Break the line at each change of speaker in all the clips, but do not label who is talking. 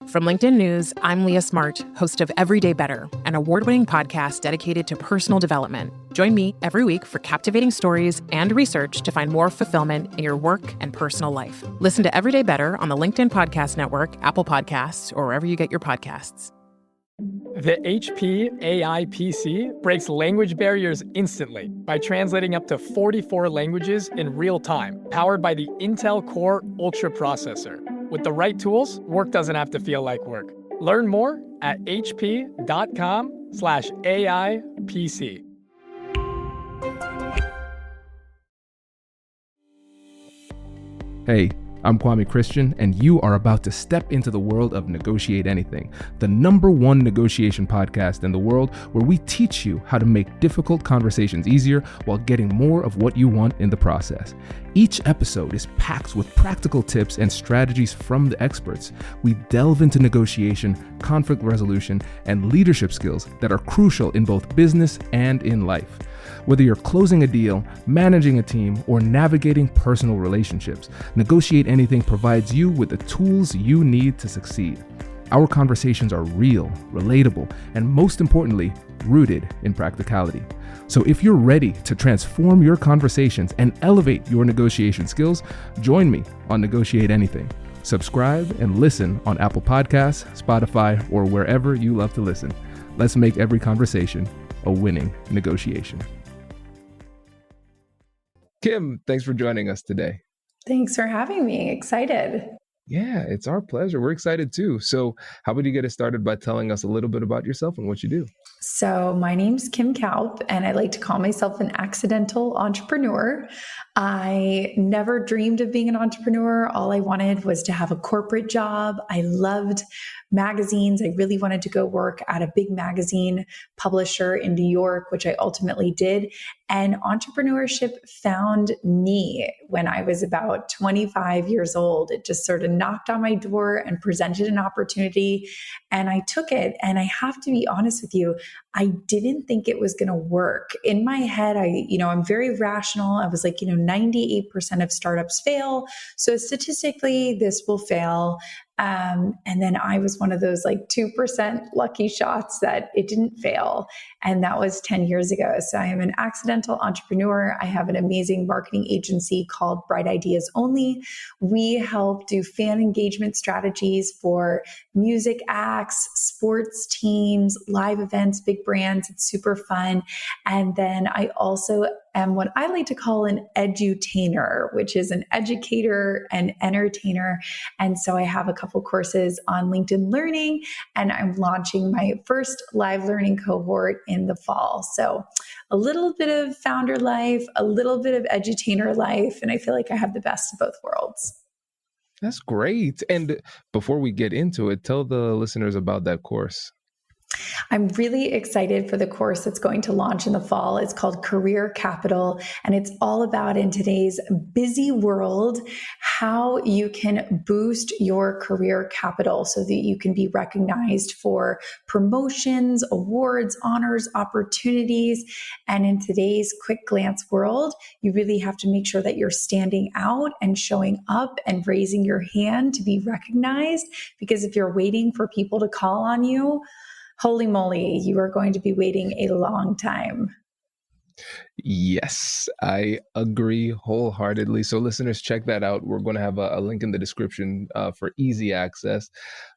From LinkedIn News, I'm Leah Smart, host of Everyday Better, an award-winning podcast dedicated to personal development. Join me every week for captivating stories and research to find more fulfillment in your work and personal life. Listen to Everyday Better on the LinkedIn Podcast Network, Apple Podcasts, or wherever you get your podcasts.
The HP AI PC breaks language barriers instantly by translating up to 44 languages in real time, powered by the Intel Core Ultra processor. With the right tools, work doesn't have to feel like work. Learn more at hp.com/AI PC.
Hey, I'm Kwame Christian, and you are about to step into the world of Negotiate Anything, the #1 negotiation podcast in the world, where we teach you how to make difficult conversations easier while getting more of what you want in the process. Each episode is packed with practical tips and strategies from the experts. We delve into negotiation, conflict resolution, and leadership skills that are crucial in both business and in life. Whether you're closing a deal, managing a team, or navigating personal relationships, Negotiate Anything provides you with the tools you need to succeed. Our conversations are real, relatable, and most importantly, rooted in practicality. So if you're ready to transform your conversations and elevate your negotiation skills, join me on Negotiate Anything. Subscribe and listen on Apple Podcasts, Spotify, or wherever you love to listen. Let's make every conversation a winning negotiation. Kim, thanks for joining us today.
Thanks for having me. Excited.
Yeah, it's our pleasure. We're excited too. So how about you get us started by telling us a little bit about yourself and what you do?
So my name's Kim Kaupe, and I like to call myself an accidental entrepreneur. I never dreamed of being an entrepreneur. All I wanted was to have a corporate job. I loved magazines. I really wanted to go work at a big magazine publisher in New York, which I ultimately did. And entrepreneurship found me when I was about 25 years old. It just sort of knocked on my door and presented an opportunity, and I took it. And I have to be honest with you, I didn't think it was going to work. In my head, I'm very rational. I was like, 98% of startups fail. So statistically, this will fail. And then I was one of those 2% lucky shots that it didn't fail. And that was 10 years ago. So I am an accidental entrepreneur. I have an amazing marketing agency called Bright Ideas Only. We help do fan engagement strategies for music acts, sports teams, live events, big brands. It's super fun. And then I also am what I like to call an edutainer, which is an educator and entertainer. And so I have a couple courses on LinkedIn Learning, and I'm launching my first live learning cohort in the fall. So a little bit of founder life, a little bit of edutainer life, and I feel like I have the best of both worlds.
That's great. And before we get into it, tell the listeners about that course.
I'm really excited for the course that's going to launch in the fall. It's called Career Capital, and it's all about, in today's busy world, how you can boost your career capital so that you can be recognized for promotions, awards, honors, opportunities. And in today's quick glance world, you really have to make sure that you're standing out and showing up and raising your hand to be recognized. Because if you're waiting for people to call on you, holy moly, you are going to be waiting a long time.
Yes, I agree wholeheartedly. So listeners, check that out. We're going to have a link in the description for easy access.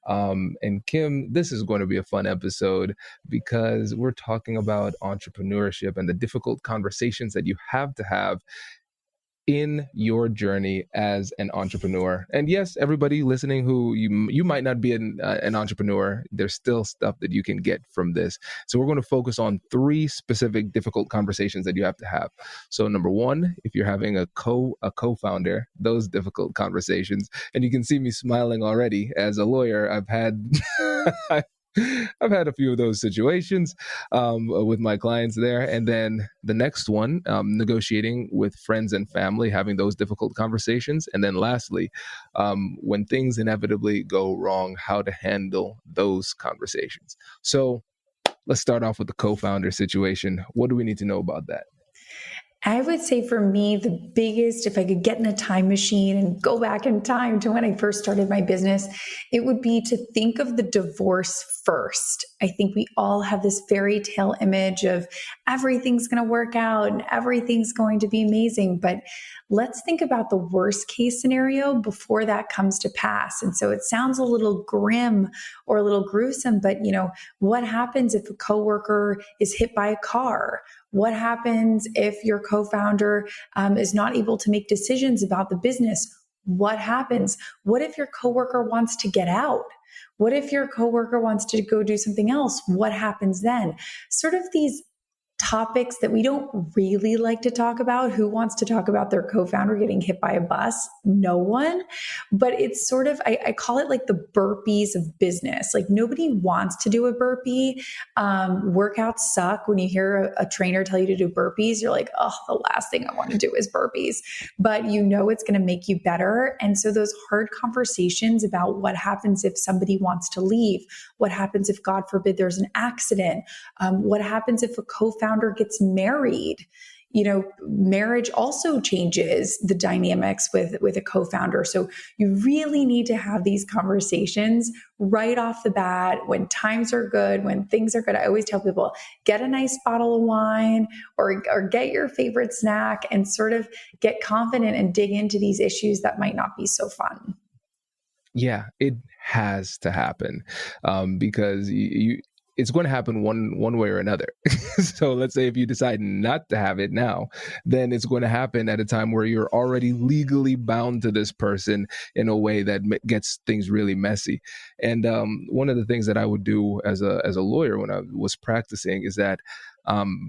And Kim, this is going to be a fun episode because we're talking about entrepreneurship and the difficult conversations that you have to have in your journey as an entrepreneur. And yes, everybody listening who you might not be an entrepreneur, there's still stuff that you can get from this. So we're going to focus on 3 specific difficult conversations that you have to have. So number 1, if you're having a co-founder, those difficult conversations, and you can see me smiling already. As a lawyer, I've had I've had a few of those situations with my clients there. And then the next one, negotiating with friends and family, having those difficult conversations. And then lastly, when things inevitably go wrong, how to handle those conversations. So let's start off with the co-founder situation. What do we need to know about that?
I would say for me, the biggest, if I could get in a time machine and go back in time to when I first started my business, it would be to think of the divorce first. I think we all have this fairy tale image of everything's going to work out and everything's going to be amazing. But let's think about the worst case scenario before that comes to pass. And so it sounds a little grim or a little gruesome, but what happens if a coworker is hit by a car? What happens if your co-founder is not able to make decisions about the business? What happens? What if your coworker wants to get out? What if your coworker wants to go do something else? What happens then? Sort of these topics that we don't really like to talk about. Who wants to talk about their co-founder getting hit by a bus? No one. But it's sort of, I call it like the burpees of business. Like nobody wants to do a burpee. Workouts suck. When you hear a trainer tell you to do burpees, you're like, oh, the last thing I want to do is burpees. But it's going to make you better. And so those hard conversations about what happens if somebody wants to leave, what happens if, God forbid, there's an accident, what happens if a co-founder gets married. Marriage also changes the dynamics with a co-founder. So you really need to have these conversations right off the bat when times are good, when things are good. I always tell people, get a nice bottle of wine or get your favorite snack and sort of get confident and dig into these issues that might not be so fun.
Yeah, it has to happen because it's going to happen one way or another. So let's say if you decide not to have it now, then it's going to happen at a time where you're already legally bound to this person in a way that gets things really messy. And one of the things that I would do as a lawyer when I was practicing is that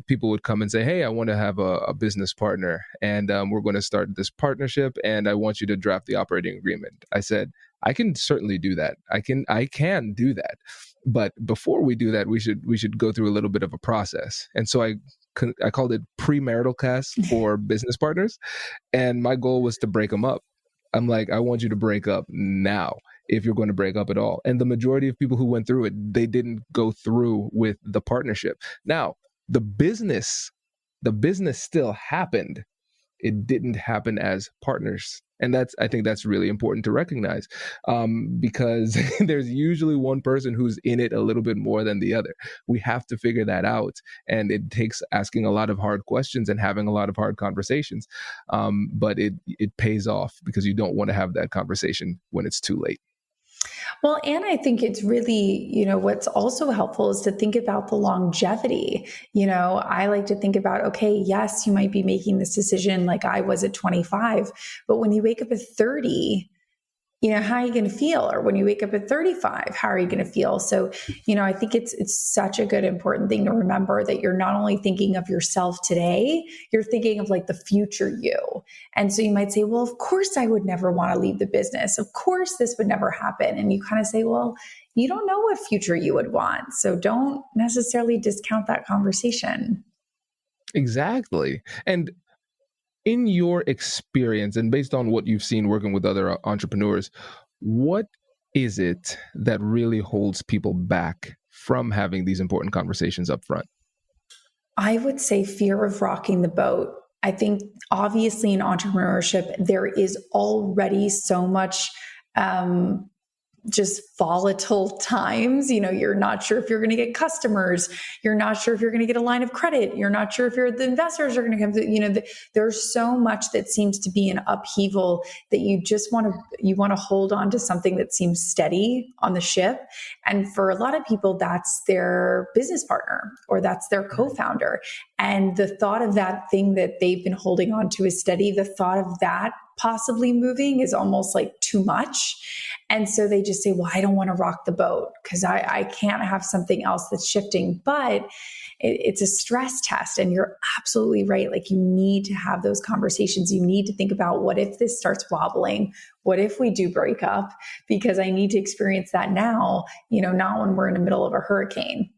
people would come and say, hey, I want to have a business partner and we're going to start this partnership and I want you to draft the operating agreement. I said, I can certainly do that. I can do that. But before we do that, we should go through a little bit of a process. And so I called it premarital cast for business partners. And my goal was to break them up. I'm like, I want you to break up now if you're going to break up at all. And the majority of people who went through it, they didn't go through with the partnership. Now, the business still happened. It didn't happen as partners. And I think that's really important to recognize because there's usually one person who's in it a little bit more than the other. We have to figure that out. And it takes asking a lot of hard questions and having a lot of hard conversations. But it pays off because you don't want to have that conversation when it's too late.
Well, and I think it's really, what's also helpful is to think about the longevity. I like to think about, okay, yes, you might be making this decision like I was at 25, but when you wake up at 30, how are you going to feel? Or when you wake up at 35, how are you going to feel? So, I think it's such a good, important thing to remember that you're not only thinking of yourself today, you're thinking of like the future you. And so you might say, well, of course I would never want to leave the business. Of course this would never happen. And you kind of say, well, you don't know what future you would want. So don't necessarily discount that conversation.
Exactly. And in your experience and based on what you've seen working with other entrepreneurs, what is it that really holds people back from having these important conversations up front?
I would say fear of rocking the boat. I think obviously in entrepreneurship, there is already so much just volatile times. You're not sure if you're going to get customers. You're not sure if you're going to get a line of credit. You're not sure if the investors are going to come. There's so much that seems to be an upheaval that you just want to hold on to something that seems steady on the ship. And for a lot of people, that's their business partner or that's their co-founder. And the thought of that thing that they've been holding on to is steady. The thought of that possibly moving is almost like too much. And so they just say, well, I don't want to rock the boat because I can't have something else that's shifting. But it's a stress test. And you're absolutely right. Like you need to have those conversations. You need to think about what if this starts wobbling? What if we do break up? Because I need to experience that now, not when we're in the middle of a hurricane.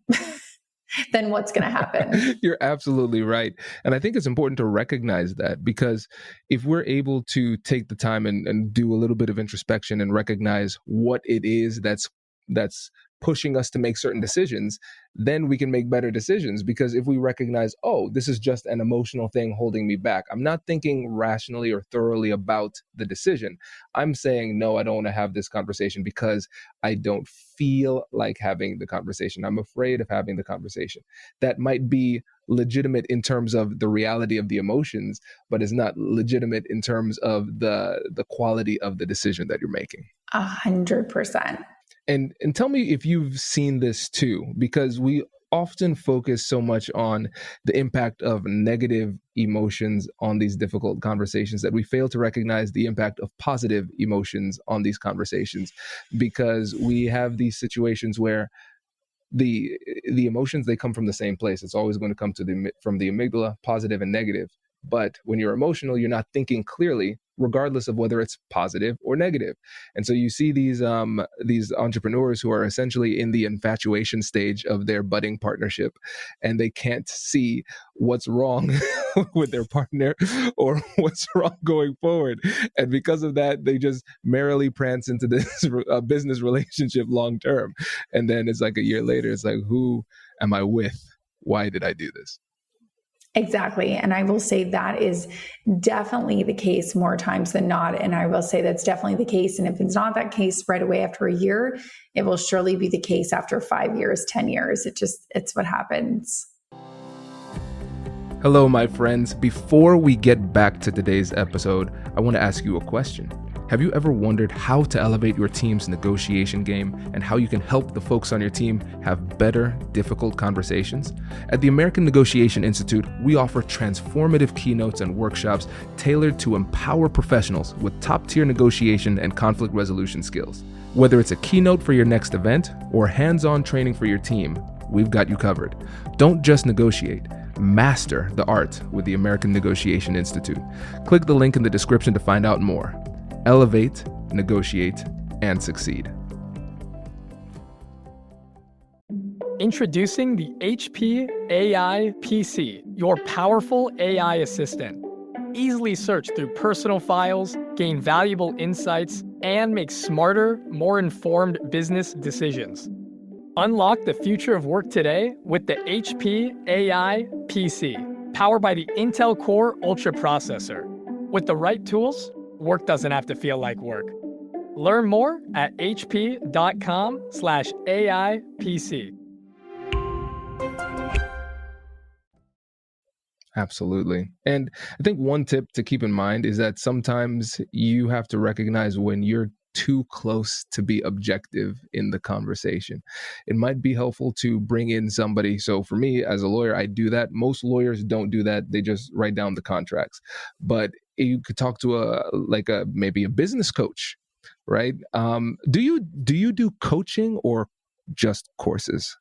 Then what's going to happen?
You're absolutely right. And I think it's important to recognize that because if we're able to take the time and do a little bit of introspection and recognize what it is that's pushing us to make certain decisions, then we can make better decisions. Because if we recognize, oh, this is just an emotional thing holding me back, I'm not thinking rationally or thoroughly about the decision. I'm saying, no, I don't want to have this conversation because I don't feel like having the conversation. I'm afraid of having the conversation. That might be legitimate in terms of the reality of the emotions, but is not legitimate in terms of the quality of the decision that you're making.
100%.
And tell me if you've seen this too, because we often focus so much on the impact of negative emotions on these difficult conversations that we fail to recognize the impact of positive emotions on these conversations, because we have these situations where the emotions, they come from the same place. It's always going to come from the amygdala, positive and negative. But when you're emotional, you're not thinking clearly, regardless of whether it's positive or negative. And so you see these entrepreneurs who are essentially in the infatuation stage of their budding partnership, and they can't see what's wrong with their partner or what's wrong going forward. And because of that, they just merrily prance into this business relationship long term. And then it's like a year later, it's like, who am I with? Why did I do this?
Exactly. And I will say that is definitely the case more times than not. And I will say that's definitely the case. And if it's not that case right away after a year, it will surely be the case after 5 years, 10 years. It's what happens.
Hello, my friends. Before we get back to today's episode, I want to ask you a question. Have you ever wondered how to elevate your team's negotiation game and how you can help the folks on your team have better, difficult conversations? At the American Negotiation Institute, we offer transformative keynotes and workshops tailored to empower professionals with top-tier negotiation and conflict resolution skills. Whether it's a keynote for your next event or hands-on training for your team, we've got you covered. Don't just negotiate. Master the art with the American Negotiation Institute. Click the link in the description to find out more. Elevate, negotiate, and succeed.
Introducing the HP AI PC, your powerful AI assistant. Easily search through personal files, gain valuable insights, and make smarter, more informed business decisions. Unlock the future of work today with the HP AI PC, powered by the Intel Core Ultra processor. With the right tools, work doesn't have to feel like work. Learn more at hp.com/AIPC.
Absolutely. And I think one tip to keep in mind is that sometimes you have to recognize when you're too close to be objective in the conversation. It might be helpful to bring in somebody. So for me as a lawyer, I do that. Most lawyers don't do that. They just write down the contracts. But you could talk to maybe a business coach, right? Do you do coaching or just courses?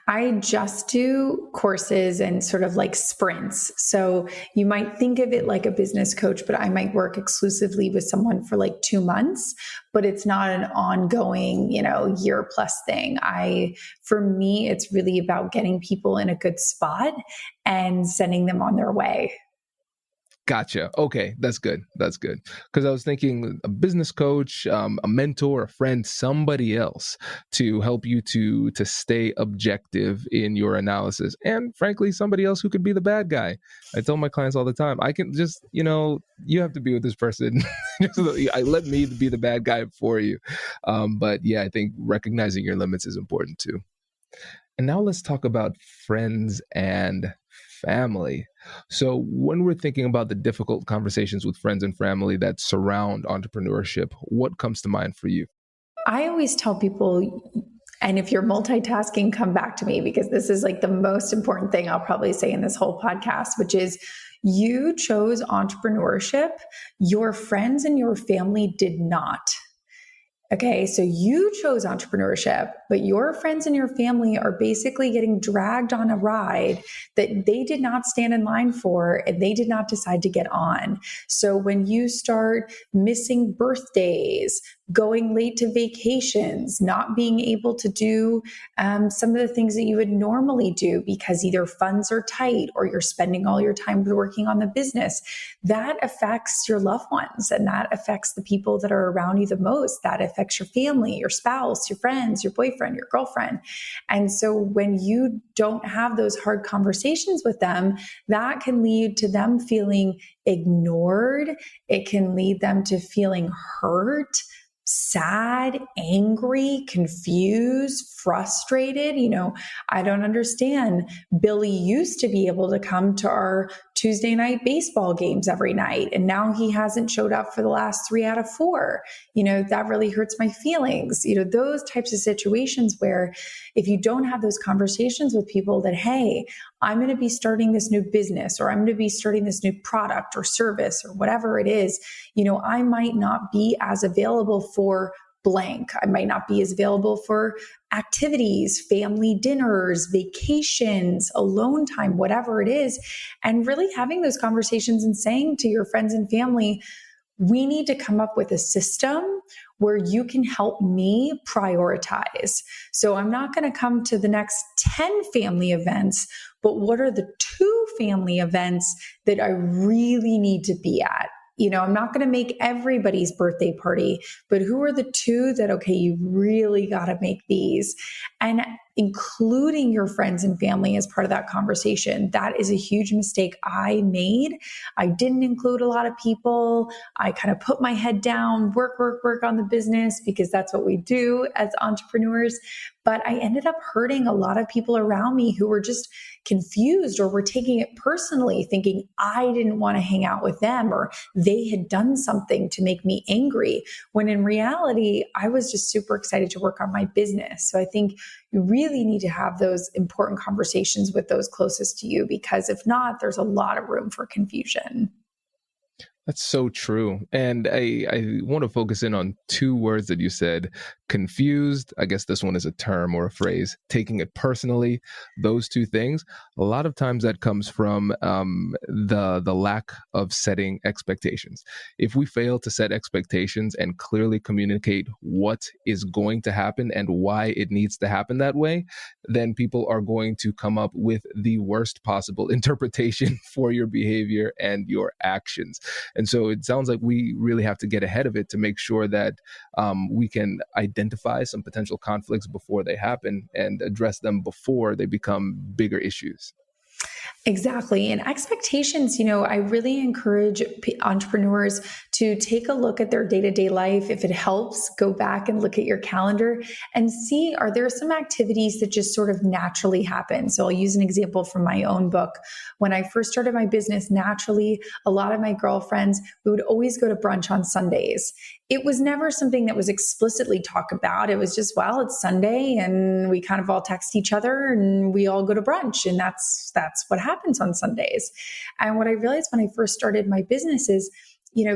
I just do courses and sort of like sprints. So you might think of it like a business coach, but I might work exclusively with someone for like 2 months, but it's not an ongoing, year plus thing. For me, it's really about getting people in a good spot and sending them on their way.
Gotcha. Okay, that's good. That's good. Because I was thinking a business coach, a mentor, a friend, somebody else to help you to stay objective in your analysis. And frankly, somebody else who could be the bad guy. I tell my clients all the time, I can just, you have to be with this person. I let me be the bad guy for you. But yeah, I think recognizing your limits is important too. And now let's talk about friends and family. So when we're thinking about the difficult conversations with friends and family that surround entrepreneurship, what comes to mind for you?
I always tell people, and if you're multitasking, come back to me, because this is like the most important thing I'll probably say in this whole podcast, which is you chose entrepreneurship. Your friends and your family did not. Okay, so you chose entrepreneurship, but your friends and your family are basically getting dragged on a ride that they did not stand in line for and they did not decide to get on. So when you start missing birthdays, going late to vacations, not being able to do some of the things that you would normally do because either funds are tight or you're spending all your time working on the business. That affects your loved ones, and that affects the people that are around you the most. That affects your family, your spouse, your friends, your boyfriend, your girlfriend. And so when you don't have those hard conversations with them, that can lead to them feeling ignored. It can lead them to feeling hurt, sad, angry, confused, frustrated. I don't understand. Billy used to be able to come to our Tuesday night baseball games every night, and now he hasn't showed up for the last 3 out of 4. That really hurts my feelings. Those types of situations where if you don't have those conversations with people that, hey, I'm going to be starting this new business, or I'm going to be starting this new product or service or whatever it is, I might not be as available for blank. I might not be as available for activities, family dinners, vacations, alone time, whatever it is. And really having those conversations and saying to your friends and family, we need to come up with a system where you can help me prioritize. So I'm not going to come to the next 10 family events, but what are the 2 family events that I really need to be at? I'm not going to make everybody's birthday party, but who are the 2 that, okay, you really got to make these? And including your friends and family as part of that conversation. That is a huge mistake I made. I didn't include a lot of people. I kind of put my head down, work on the business because that's what we do as entrepreneurs. But I ended up hurting a lot of people around me who were just confused or were taking it personally, thinking I didn't want to hang out with them or they had done something to make me angry, when in reality, I was just super excited to work on my business. So I think you really need to have those important conversations with those closest to you, because if not, there's a lot of room for confusion.
That's so true. And I want to focus in on 2 words that you said: confused. I guess this one is a term or a phrase, taking it personally. Those 2 things, a lot of times that comes from the lack of setting expectations. If we fail to set expectations and clearly communicate what is going to happen and why it needs to happen that way, then people are going to come up with the worst possible interpretation for your behavior and your actions. And so it sounds like we really have to get ahead of it to make sure that we can identify some potential conflicts before they happen and address them before they become bigger issues.
Exactly. And expectations, I really encourage entrepreneurs to take a look at their day-to-day life. If it helps, go back and look at your calendar and see, are there some activities that just sort of naturally happen? So I'll use an example from my own book. When I first started my business, naturally, a lot of my girlfriends, we would always go to brunch on Sundays. It was never something that was explicitly talked about. It was just, well, it's Sunday and we kind of all text each other and we all go to brunch. And that's what happens on Sundays. And what I realized when I first started my business is,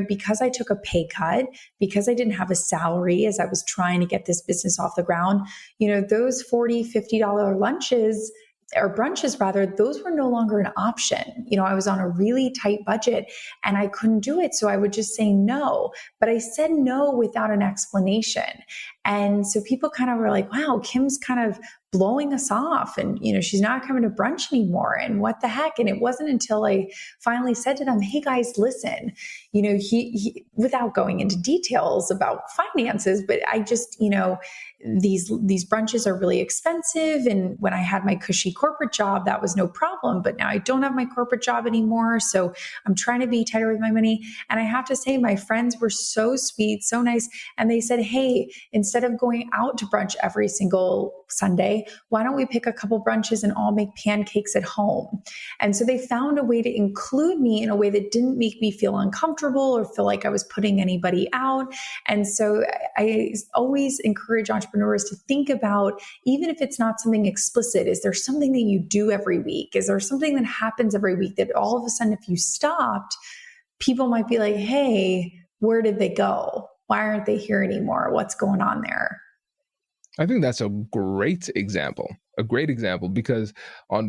because I took a pay cut, because I didn't have a salary as I was trying to get this business off the ground, those $40, $50 lunches or brunches rather, those were no longer an option. I was on a really tight budget and I couldn't do it. So I would just say no, but I said no without an explanation. And so people kind of were like, wow, Kim's kind of blowing us off and, she's not coming to brunch anymore. And what the heck? And it wasn't until I finally said to them, hey guys, listen, he without going into details about finances, but I just, these brunches are really expensive. And when I had my cushy corporate job, that was no problem. But now I don't have my corporate job anymore. So I'm trying to be tighter with my money. And I have to say, my friends were so sweet, so nice. And they said, hey, instead of going out to brunch every single Sunday, why don't we pick a couple brunches and all make pancakes at home? And so they found a way to include me in a way that didn't make me feel uncomfortable or feel like I was putting anybody out. And so I always encourage entrepreneurs to think about, even if it's not something explicit, is there something that you do every week? Is there something that happens every week that all of a sudden, if you stopped, people might be like, hey, where did they go? Why aren't they here anymore? What's going on there?
I think that's a great example. A great example because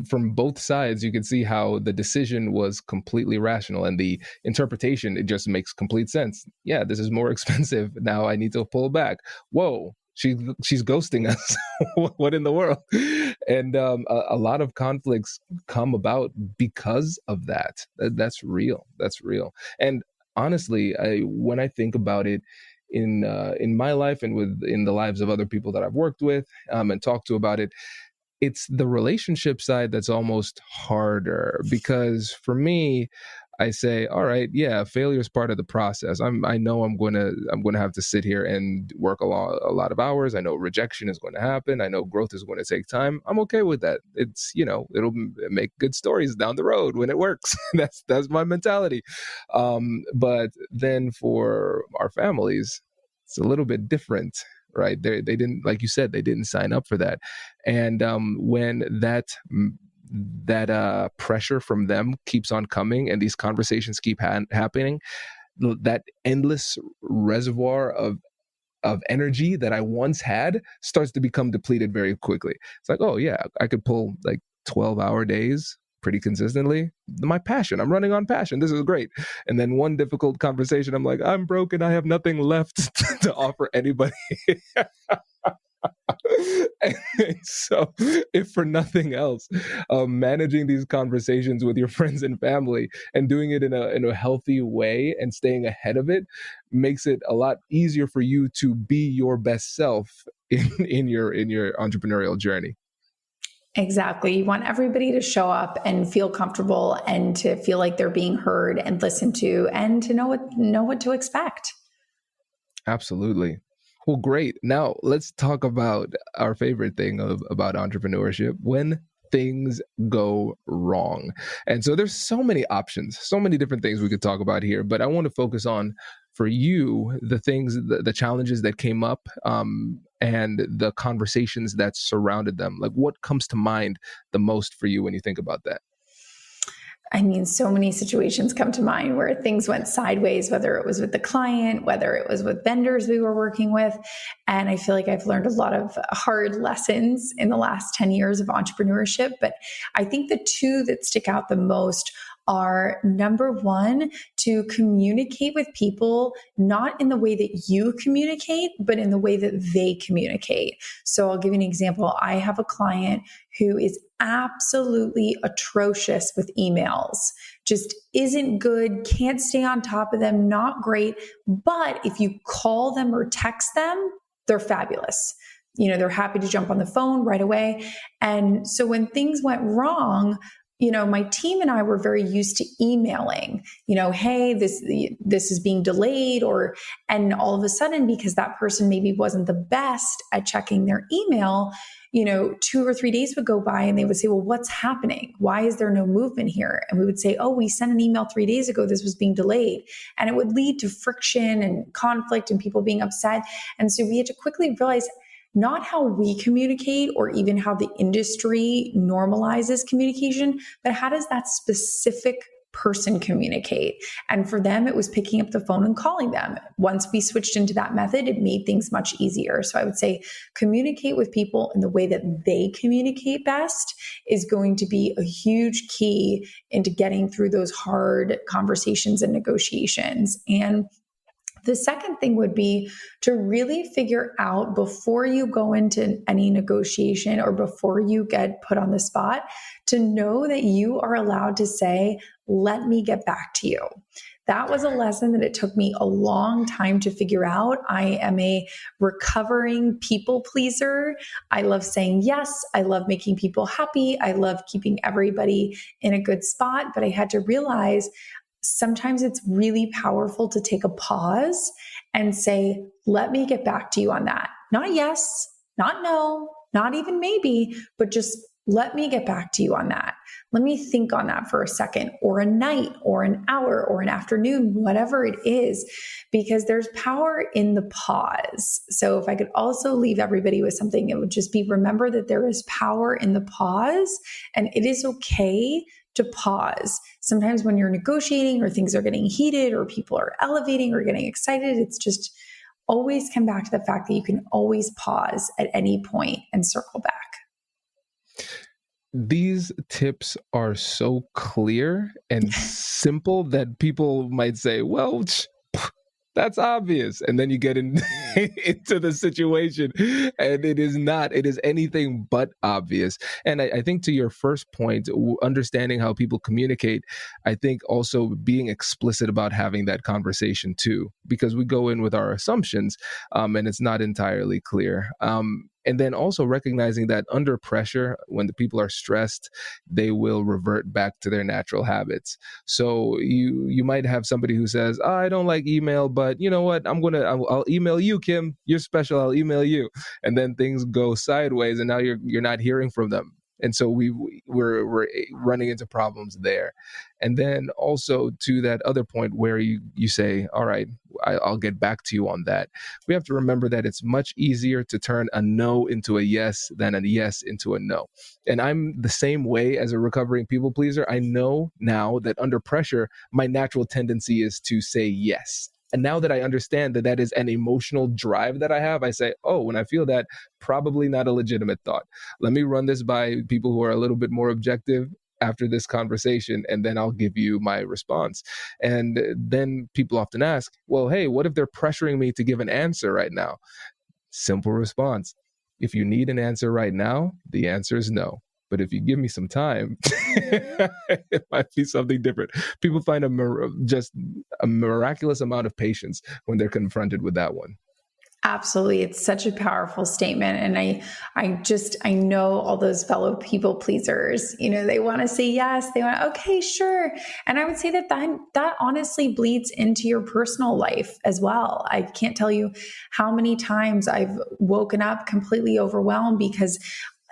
from both sides you can see how the decision was completely rational and the interpretation, it just makes complete sense. Yeah, this is more expensive. Now I need to pull back. Whoa, she's ghosting us. What in the world? And a lot of conflicts come about because of that. That's real. That's real. And honestly, when I think about it, in my life and in the lives of other people that I've worked with and talked to about it, it's the relationship side that's almost harder because for me, I say, all right, yeah, failure is part of the process. I know I'm going to have to sit here and work a lot of hours. I know rejection is going to happen. I know growth is going to take time. I'm okay with that. It's, it'll make good stories down the road when it works. That's my mentality. But then for our families, it's a little bit different, right? They didn't, like you said, they didn't sign up for that. And when that pressure from them keeps on coming and these conversations keep happening, that endless reservoir of energy that I once had starts to become depleted very quickly. It's like, oh yeah, I could pull like 12-hour days pretty consistently. My passion, I'm running on passion. This is great. And then one difficult conversation, I'm like, I'm broken. I have nothing left to offer anybody. And so, if for nothing else, managing these conversations with your friends and family and doing it in a healthy way and staying ahead of it makes it a lot easier for you to be your best self in your entrepreneurial journey.
Exactly. You want everybody to show up and feel comfortable and to feel like they're being heard and listened to and to know what to expect.
Absolutely. Well, great. Now let's talk about our favorite thing about entrepreneurship: when things go wrong. And so there's so many options, so many different things we could talk about here, but I want to focus on, for you, the challenges that came up, and the conversations that surrounded them. Like, what comes to mind the most for you when you think about that?
I mean, so many situations come to mind where things went sideways, whether it was with the client, whether it was with vendors we were working with. And I feel like I've learned a lot of hard lessons in the last 10 years of entrepreneurship. But I think the two that stick out the most are, number one, to communicate with people, not in the way that you communicate, but in the way that they communicate. So I'll give you an example. I have a client who is absolutely atrocious with emails, just isn't good, can't stay on top of them, not great. But if you call them or text them, they're fabulous. They're happy to jump on the phone right away. And so when things went wrong, my team and I were very used to emailing, hey, this is being delayed, and all of a sudden, because that person maybe wasn't the best at checking their email, 2 or 3 days would go by and they would say, well, what's happening? Why is there no movement here? And we would say, oh, we sent an email 3 days ago. This was being delayed. And it would lead to friction and conflict and people being upset. And so we had to quickly realize, not how we communicate or even how the industry normalizes communication, but how does that specific person communicate? And for them, it was picking up the phone and calling them. Once we switched into that method, it made things much easier. So I would say communicate with people in the way that they communicate best is going to be a huge key into getting through those hard conversations and negotiations. And the second thing would be to really figure out, before you go into any negotiation or before you get put on the spot, to know that you are allowed to say, let me get back to you. That was a lesson that it took me a long time to figure out. I am a recovering people pleaser. I love saying yes. I love making people happy. I love keeping everybody in a good spot. But I had to realize sometimes it's really powerful to take a pause and say, let me get back to you on that. Not yes, not no, not even maybe, but just let me get back to you on that. Let me think on that for a second, or a night, or an hour, or an afternoon, whatever it is, because there's power in the pause. So if I could also leave everybody with something, it would just be, remember that there is power in the pause, and it is okay to pause. Sometimes when you're negotiating or things are getting heated or people are elevating or getting excited, it's just always come back to the fact that you can always pause at any point and circle back.
These tips are so clear and simple that people might say, well, that's obvious. And then you get into the situation and it is not. It is anything but obvious. And I think to your first point, understanding how people communicate, I think also being explicit about having that conversation too, because we go in with our assumptions and it's not entirely clear. And then also recognizing that under pressure, when the people are stressed, they will revert back to their natural habits. So you might have somebody who says, oh, I don't like email, but you know what? I'll email you, Kim. You're special. I'll email you. And then things go sideways, and now you're not hearing from them. And so we're running into problems there. And then also to that other point where you say, all right, I'll get back to you on that. We have to remember that it's much easier to turn a no into a yes than a yes into a no. And I'm the same way as a recovering people pleaser. I know now that under pressure, my natural tendency is to say yes. And now that I understand that that is an emotional drive that I have, I say, oh, when I feel that, probably not a legitimate thought. Let me run this by people who are a little bit more objective after this conversation, and then I'll give you my response. And then people often ask, well, hey, what if they're pressuring me to give an answer right now? Simple response. If you need an answer right now, the answer is no. But if you give me some time, it might be something different. People find just a miraculous amount of patience when they're confronted with that one.
Absolutely. It's such a powerful statement. And I know all those fellow people pleasers, they want to say yes, they want, okay, sure. And I would say that honestly bleeds into your personal life as well. I can't tell you how many times I've woken up completely overwhelmed because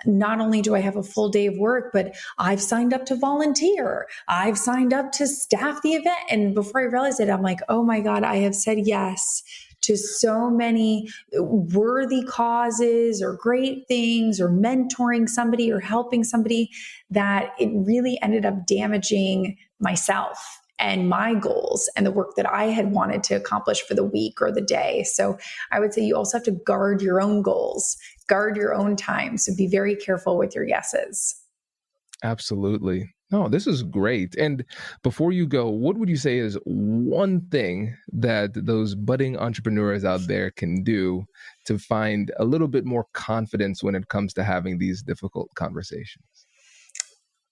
not only do I have a full day of work, but I've signed up to volunteer. I've signed up to staff the event. And before I realized it, I'm like, oh my God, I have said yes to so many worthy causes or great things or mentoring somebody or helping somebody that it really ended up damaging myself and my goals and the work that I had wanted to accomplish for the week or the day. So I would say you also have to guard your own goals, guard your own time. So be very careful with your yeses.
Absolutely. No, this is great. And before you go, what would you say is one thing that those budding entrepreneurs out there can do to find a little bit more confidence when it comes to having these difficult conversations?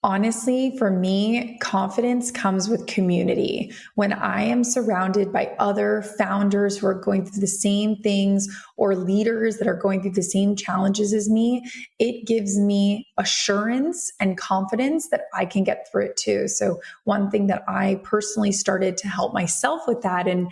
Honestly, for me, confidence comes with community. When I am surrounded by other founders who are going through the same things or leaders that are going through the same challenges as me, it gives me assurance and confidence that I can get through it too. So one thing that I personally started to help myself with that and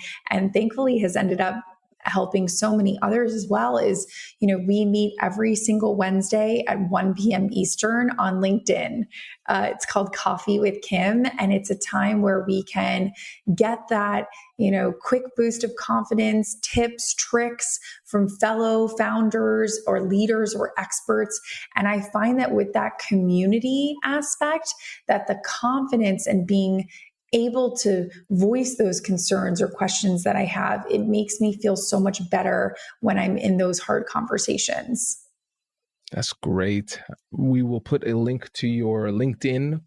thankfully has ended up helping so many others as well is, we meet every single Wednesday at 1 p.m. Eastern on LinkedIn. It's called Coffee with Kim. And it's a time where we can get that, quick boost of confidence, tips, tricks from fellow founders or leaders or experts. And I find that with that community aspect, that the confidence and being able to voice those concerns or questions that I have, it makes me feel so much better when I'm in those hard conversations.
That's great. We will put a link to your LinkedIn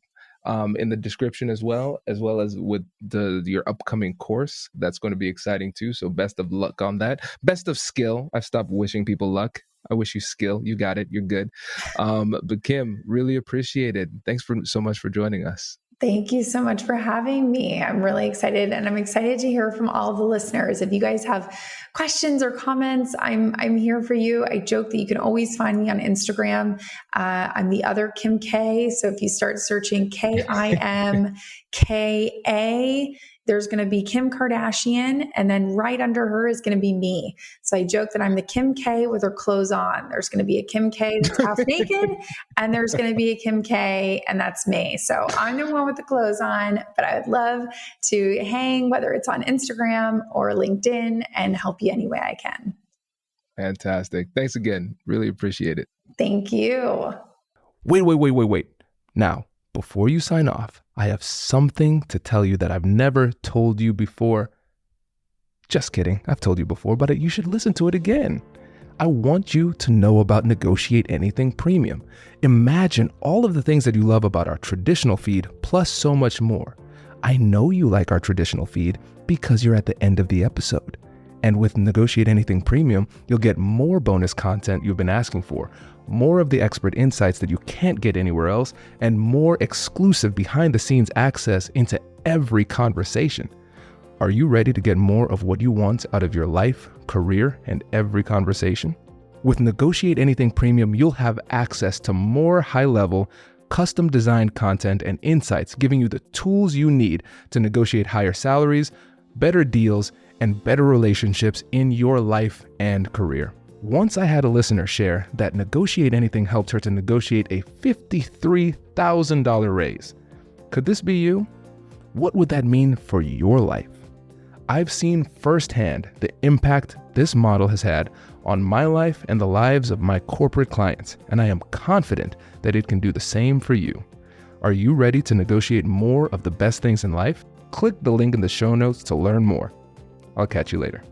in the description as well as with your upcoming course. That's going to be exciting too. So best of luck on that. Best of skill. I've stopped wishing people luck. I wish you skill. You got it. You're good. But Kim, really appreciate it. Thanks so much for joining us.
Thank you so much for having me. I'm really excited, and I'm excited to hear from all the listeners. If you guys have questions or comments, I'm here for you. I joke that you can always find me on Instagram. I'm the other Kim K. So if you start searching KIMKA, there's going to be Kim Kardashian, and then right under her is going to be me. So I joke that I'm the Kim K with her clothes on. There's going to be a Kim K that's half naked, and there's going to be a Kim K, and that's me. So I'm the one with the clothes on, but I would love to hang, whether it's on Instagram or LinkedIn, and help you any way I can.
Fantastic. Thanks again. Really appreciate it.
Thank you.
Wait. Now, before you sign off, I have something to tell you that I've never told you before. Just kidding, I've told you before, but you should listen to it again. I want you to know about Negotiate Anything Premium. Imagine all of the things that you love about our traditional feed, plus so much more. I know you like our traditional feed because you're at the end of the episode. And with Negotiate Anything Premium, you'll get more bonus content you've been asking for, more of the expert insights that you can't get anywhere else, and more exclusive behind-the-scenes access into every conversation. Are you ready to get more of what you want out of your life, career, and every conversation? With Negotiate Anything Premium, you'll have access to more high-level, custom-designed content and insights, giving you the tools you need to negotiate higher salaries, better deals, and better relationships in your life and career. Once I had a listener share that Negotiate Anything helped her to negotiate a $53,000 raise. Could this be you? What would that mean for your life? I've seen firsthand the impact this model has had on my life and the lives of my corporate clients, and I am confident that it can do the same for you. Are you ready to negotiate more of the best things in life? Click the link in the show notes to learn more. I'll catch you later.